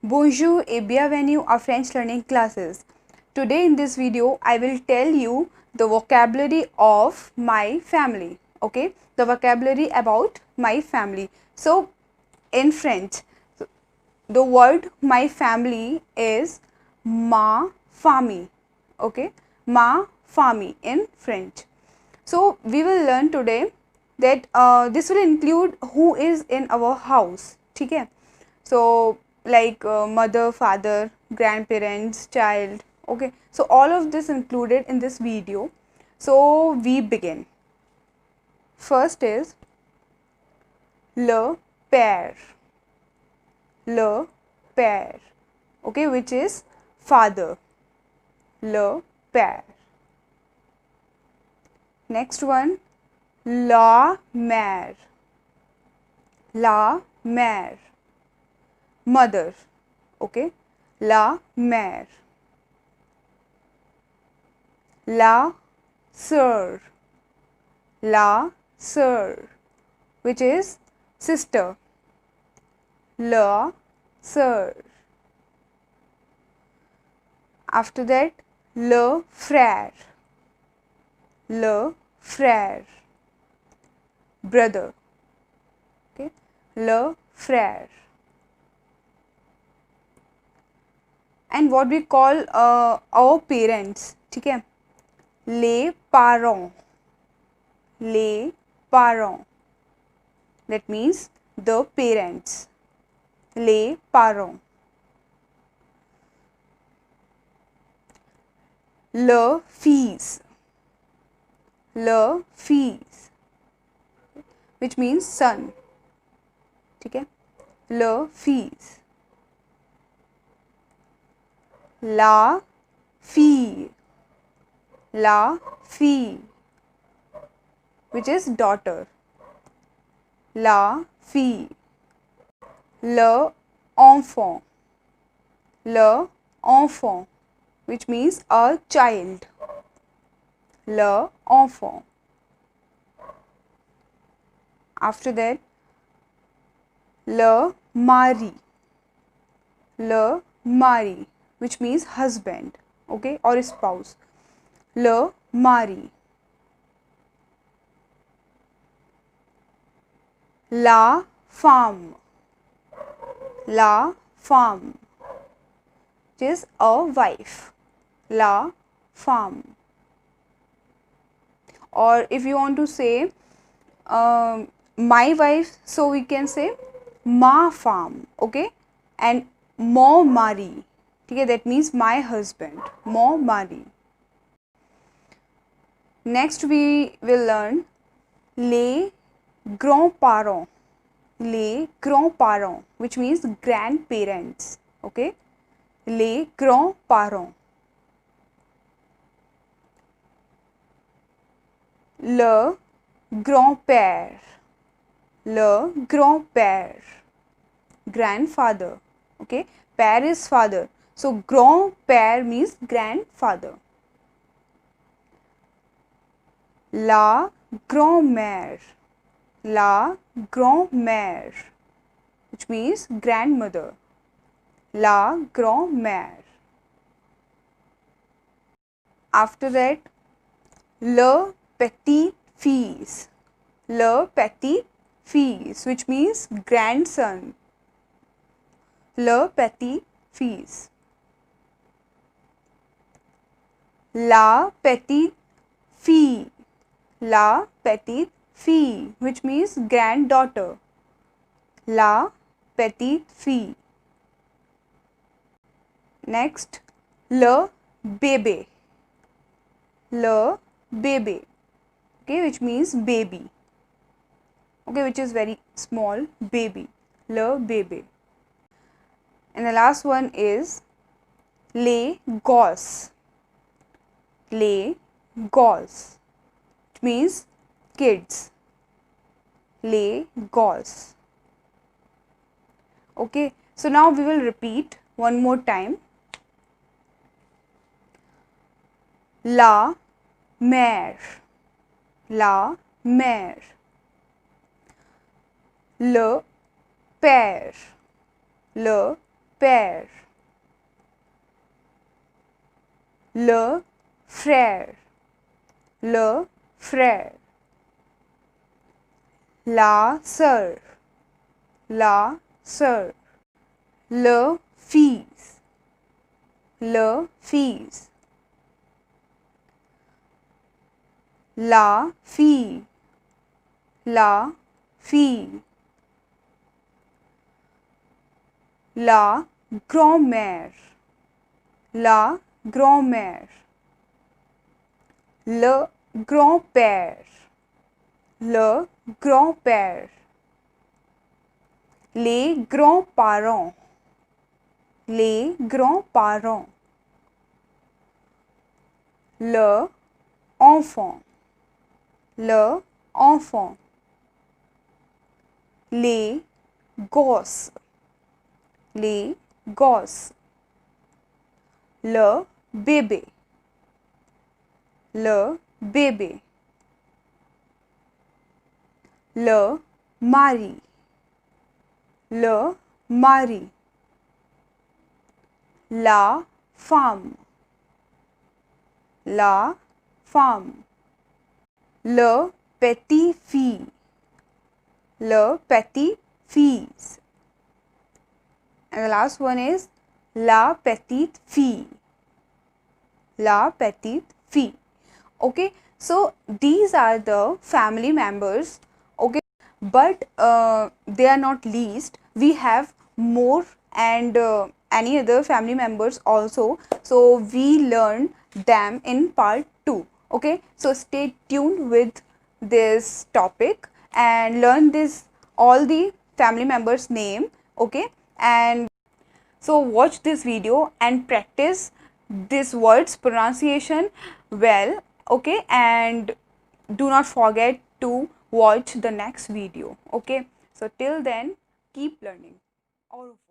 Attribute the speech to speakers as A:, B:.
A: Bonjour et bienvenue à French learning classes. Today in this video I will tell you the vocabulary of my family. Okay, the vocabulary about my family. So in French, the word my family is ma famille. Okay, ma famille in French. So we will learn today that this will include who is in our house. Okay, so like mother, father, grandparents, child. Okay, so all of this included in this video. So we begin. First is le père. Le père. Okay, which is father. Le père. Next one, la mère. La mère. Mother. Okay, la mère. La sœur. La sœur, which is sister. La sœur. After that, le frère. Le frère. Brother. Okay, le frère. And what we call our parents, ठीक है, les parents. Les parents, that means the parents. Les parents. Le fils. Le fils, which means son. ठीक है, le fils. La fille. La fille, which is daughter. La fille. Le enfant. Le enfant, which means a child. Le enfant. After that, le mari. Le mari, which means husband, okay, or spouse. Le mari. La femme. La femme, which is a wife. La femme. Or if you want to say my wife, so we can say ma femme, okay, and mon mari. Okay, that means my husband. Mon mari. Next we will learn les grands-parents. Les grands-parents, which means grandparents. Okay, les grands-parents. Le grand-père. Le grand-père, grandfather. Okay, père is father, so grand-père means grandfather. La grand-mère. La grand-mère, which means grandmother. La grand-mère. After that, le petit-fils. Le petit-fils, which means grandson. Le petit-fils. La petite fille. La petite fille, which means granddaughter. La petite fille. Next, le bébé. Le bébé, okay, which means baby. Okay, which is very small, baby. Le bébé. And the last one is les gosses. Les gosses, which means kids. Les gosses. Okay, so now we will repeat one more time. La mère. La mère. Le père. Le grand-père, le frère, le frère, la sœur, la sœur, le fils, le fils, la fille, la fille, la grand-mère, la grand-mère, le grand-père, le grand-père, les grands-parents, les grands-parents, le enfant, le enfant, les gosses, les gosses, le bébé, le bébé, le mari, le mari, la femme, la femme, le petit fille, le petit fils, and the last one is la petite fille, la petite fille. Okay, so these are the family members. Okay, but they are not least. We have more and any other family members also, so we learn them in part 2. Okay, so stay tuned with this topic and learn this all the family members name. Okay, and so watch this video and practice this words pronunciation well. Okay, and do not forget to watch the next video. Okay, so till then keep learning. Au revoir.